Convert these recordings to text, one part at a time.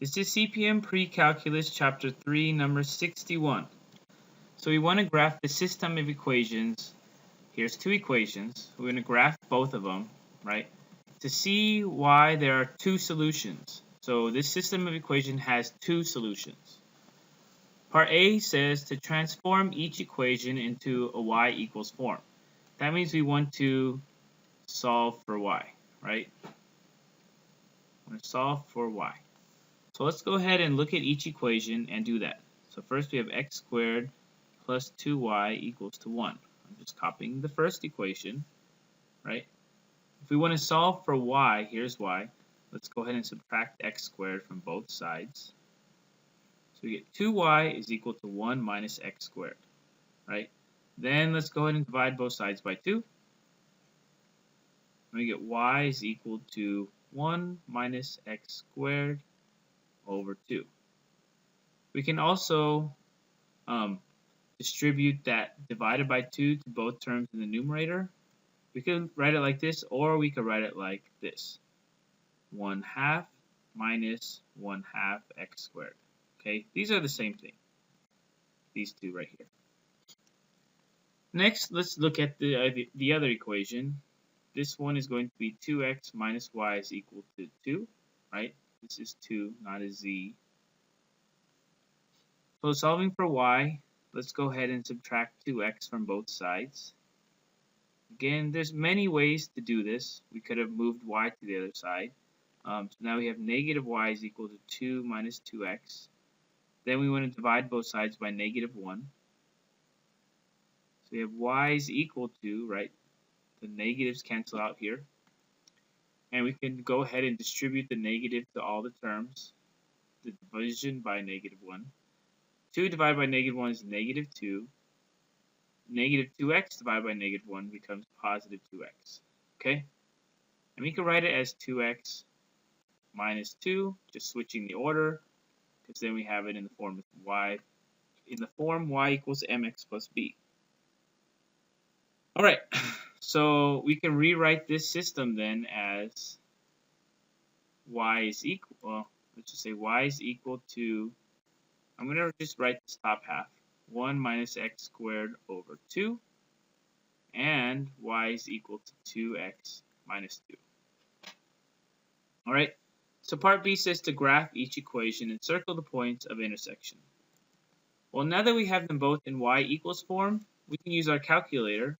This is CPM Precalculus Chapter 3, number 61. So we want to graph the system of equations. Here's two equations. We're going to graph both of them, right, to see why there are two solutions. So this system of equation has two solutions. Part A says to transform each equation into a y equals form. That means we want to solve for y, right? We're going to solve for y. So let's go ahead and look at each equation and do that. So first we have x squared plus 2y equals to 1. I'm just copying the first equation, right? If we want to solve for y, here's y. Let's go ahead and subtract x squared from both sides. So we get 2y is equal to 1 minus x squared, right? Then let's go ahead and divide both sides by 2. And we get y is equal to 1 minus x squared over 2. We can also distribute that divided by 2 to both terms in the numerator. We could write it like this, or we could write it like this. 1/2 minus 1/2 x squared. Okay, these are the same thing. These two right here. Next, let's look at the other equation. This one is going to be 2x minus y is equal to 2, right? This is 2, not a z. So solving for y, let's go ahead and subtract 2x from both sides. Again, there's many ways to do this. We could have moved y to the other side. So now we have negative y is equal to 2 minus 2x. Then we want to divide both sides by negative 1. So we have y is equal to, right, the negatives cancel out here. And we can go ahead and distribute the negative to all the terms. The division by negative 1. 2 divided by negative 1 is negative 2. Negative 2x divided by negative 1 becomes positive 2x. Okay? And we can write it as 2x minus 2, just switching the order, because then we have it in the form of y. In the form y equals mx plus b. Alright, so we can rewrite this system then as y is equal, well, let's just say y is equal to, I'm going to just write this top half, 1 minus x squared over 2, and y is equal to 2x minus 2. Alright, so part B says to graph each equation and circle the points of intersection. Well, now that we have them both in y equals form, we can use our calculator.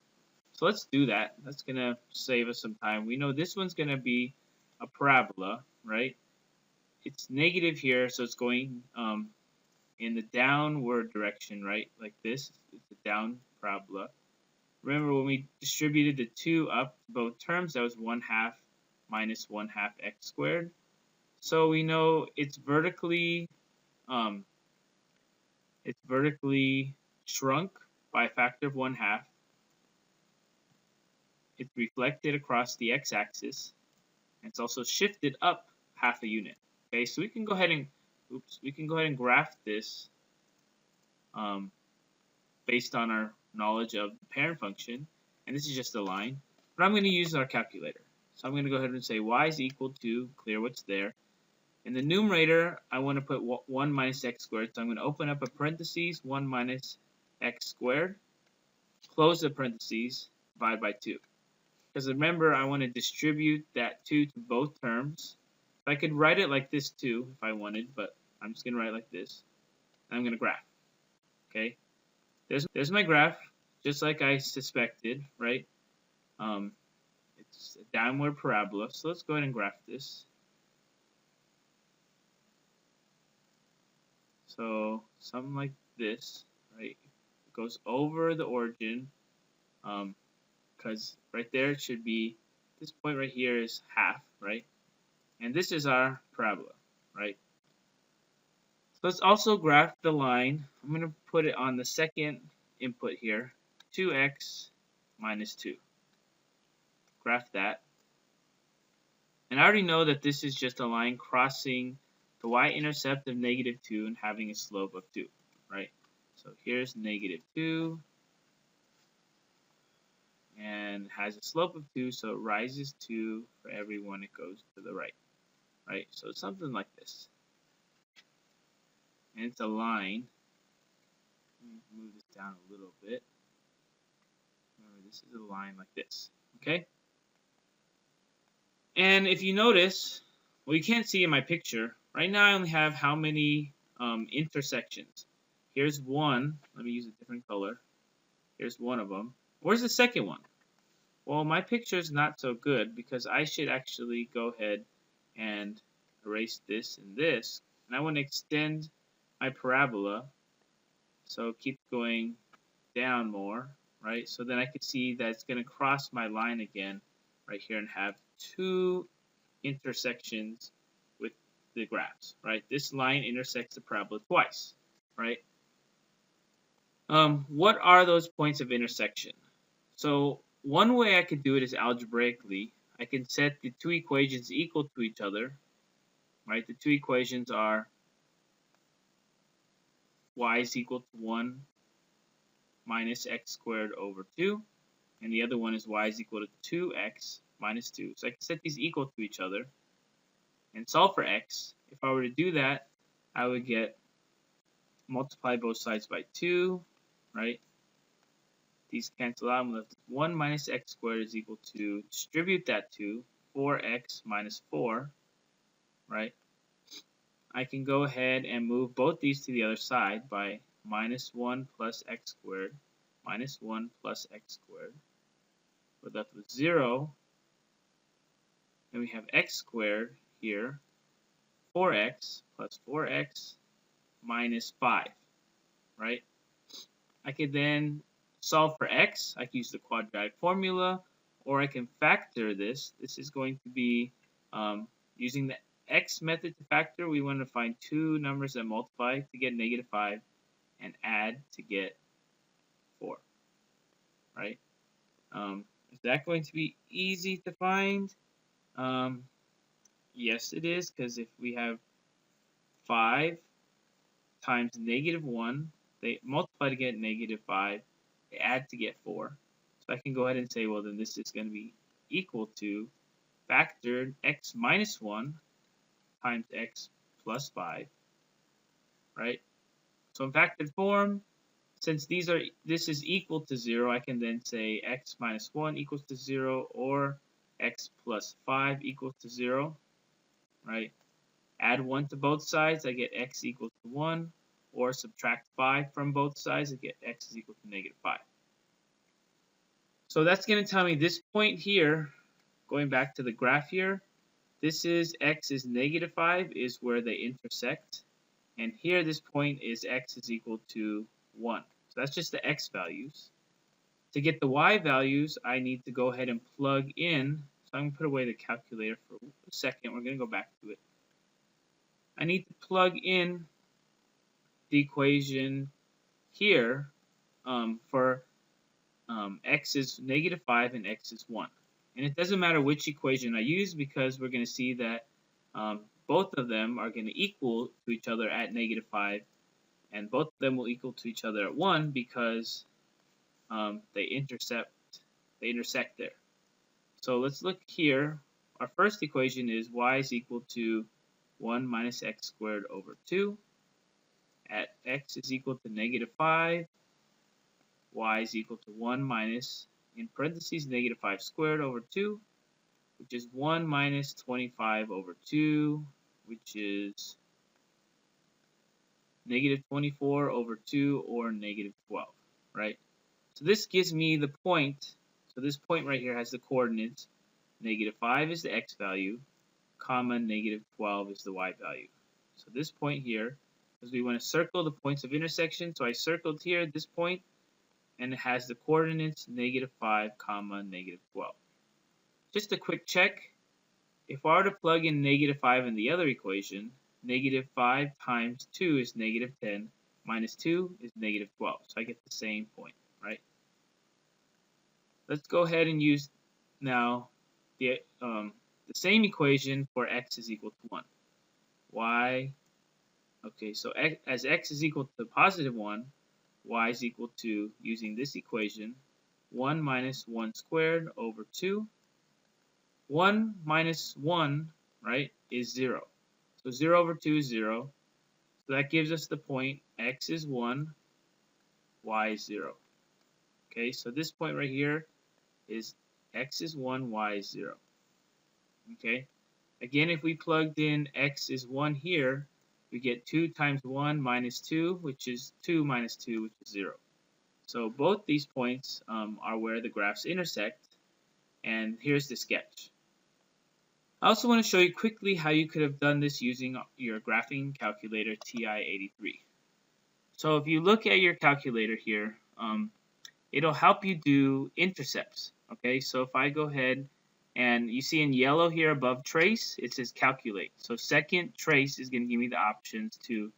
So let's do that. That's going to save us some time. We know this one's going to be a parabola, right? It's negative here, so it's going in the downward direction, right? Like this. It's a down parabola. Remember when we distributed the 2 up both terms, that was 1/2 minus 1/2 x squared. So we know it's vertically shrunk by a factor of 1/2. It's reflected across the x-axis, and it's also shifted up half a unit. Okay, so we can go ahead and graph this based on our knowledge of the parent function, and this is just a line. But I'm going to use our calculator. So I'm going to go ahead and say y is equal to, clear what's there. In the numerator, I want to put 1 minus x squared, so I'm going to open up a parentheses, 1 minus x squared, close the parentheses, divide by 2. Because remember, I want to distribute that 2 to both terms. I could write it like this too if I wanted, but I'm just going to write it like this. And I'm going to graph. Okay, there's my graph, just like I suspected, right? It's a downward parabola, so let's go ahead and graph this. So something like this, right? It goes over the origin, because right there it should be, this point right here is half, right? And this is our parabola, right? So let's also graph the line. I'm going to put it on the second input here, 2x minus 2. Graph that. And I already know that this is just a line crossing the y-intercept of negative 2 and having a slope of 2, right? So here's negative 2. And has a slope of 2, so it rises 2 for every one it goes to the right. Right? So it's something like this. and it's a line. Let me move this down a little bit. Remember, this is a line like this, okay? And if you notice, well, you can't see in my picture. Right now I only have how many intersections. Here's one. Let me use a different color. Here's one of them. Where's the second one? Well, my picture is not so good because I should actually go ahead and erase this and this. And I want to extend my parabola. So keep going down more, right? So then I can see that it's going to cross my line again right here and have two intersections with the graphs, right? This line intersects the parabola twice, right? What are those points of intersection? So one way I could do it is algebraically. I can set the two equations equal to each other, right? The two equations are y is equal to 1 minus x squared over 2, and the other one is y is equal to 2x minus 2. So I can set these equal to each other and solve for x. If I were to do that, I would get multiply both sides by 2, right? These cancel out. I'm left with 1 minus x squared is equal to, distribute that to 4x minus 4, right? I can go ahead and move both these to the other side by minus 1 plus x squared minus 1 plus x squared. We're left with 0. And we have x squared here, 4x plus 4x minus 5, right? I could then solve for x. I can use the quadratic formula, or I can factor this. This is going to be using the x method to factor. We want to find two numbers that multiply to get negative 5 and add to get 4, right? Is that going to be easy to find? Yes, it is, because if we have 5 times negative 1, they multiply to get negative 5, they add to get 4. So I can go ahead and say, well, then this is going to be equal to factored x minus 1 times x plus 5, right? So in factored form, since this is equal to 0, I can then say x minus 1 equals to 0, or x plus 5 equals to 0, right? Add 1 to both sides, I get x equals to 1, or subtract 5 from both sides, I get x is equal to negative 5. So that's going to tell me this point here, going back to the graph here, this is x is negative 5 is where they intersect, and here this point is x is equal to 1. So that's just the x values. To get the y values, I need to go ahead and plug in. So I'm going to put away the calculator for a second. We're going to go back to it. I need to plug in the equation here for x is negative 5 and x is 1. And it doesn't matter which equation I use, because we're going to see that both of them are going to equal to each other at negative 5, and both of them will equal to each other at 1 because they intersect there. So let's look here. Our first equation is y is equal to 1 minus x squared over 2. At x is equal to negative 5, y is equal to 1 minus, in parentheses, negative 5 squared over 2, which is 1 minus 25 over 2, which is negative 24 over 2, or negative 12, right? So this gives me the point. So this point right here has the coordinates. Negative 5 is the x value, comma, negative 12 is the y value. So this point here, because we want to circle the points of intersection, so I circled here this point, and it has the coordinates negative 5, comma, negative 12. Just a quick check. If I were to plug in negative 5 in the other equation, negative 5 times 2 is negative 10, minus 2 is negative 12. So I get the same point, right? Let's go ahead and use now the same equation for x is equal to 1. Okay, so as x is equal to positive 1, y is equal to, using this equation, 1 minus 1 squared over 2. 1 minus 1, right, is 0. So 0 over 2 is 0. So So that gives us the point x is 1, y is 0. Okay, so this point right here is x is 1, y is 0. Okay, again, if we plugged in x is 1 here, we get 2 times 1 minus 2, which is 2 minus 2, which is 0. So both these points are where the graphs intersect, and here's the sketch. I also want to show you quickly how you could have done this using your graphing calculator TI-83. So if you look at your calculator here, it'll help you do intercepts. Okay, so if I go ahead and you see in yellow here above trace, it says calculate. So second trace is going to give me the options to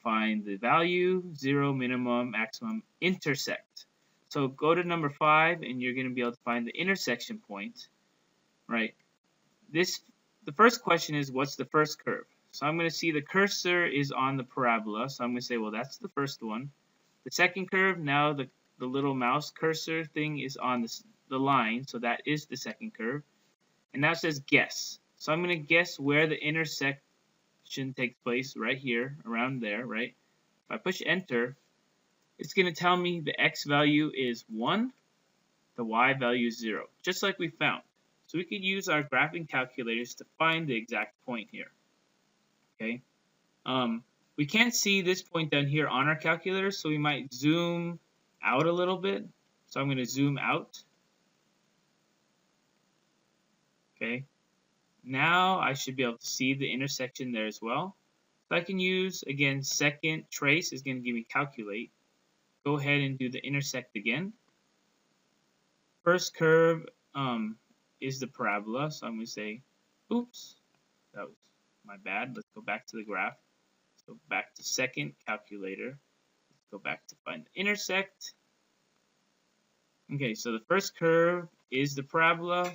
find the value, 0, minimum, maximum, intersect. So go to number 5 and you're going to be able to find the intersection point, right? The first question is, what's the first curve? So I'm going to see the cursor is on the parabola, so I'm going to say, well, that's the first one. The second curve, now the little mouse cursor thing is on the line, so that is the second curve. And now it says guess. So I'm going to guess where the intersection takes place, right here, around there, right? If I push enter, it's going to tell me the x value is 1, the y value is 0, just like we found. So we could use our graphing calculators to find the exact point here. Okay. We can't see this point down here on our calculator, so we might zoom out a little bit. So I'm going to zoom out. Okay. Now I should be able to see the intersection there as well. So I can use, again, second trace is going to give me calculate. Go ahead and do the intersect again. First curve is the parabola, so I'm going to say, oops, that was my bad. Let's go back to the graph. So back to second calculator. Let's go back to find the intersect. Okay, so the first curve is the parabola.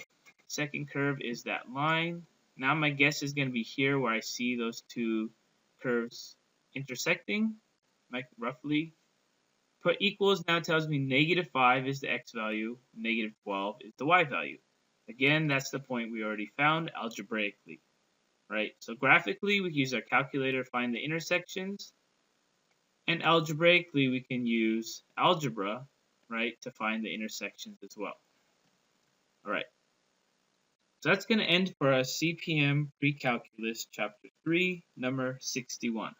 Second curve is that line. Now my guess is going to be here where I see those two curves intersecting, like roughly. Put equals now tells me -5 is the x value, -12 is the y value. Again, that's the point we already found algebraically, right? So graphically, we can use our calculator to find the intersections, and algebraically, we can use algebra, right, to find the intersections as well. All right. So that's going to end for our CPM Precalculus Chapter 3, number 61.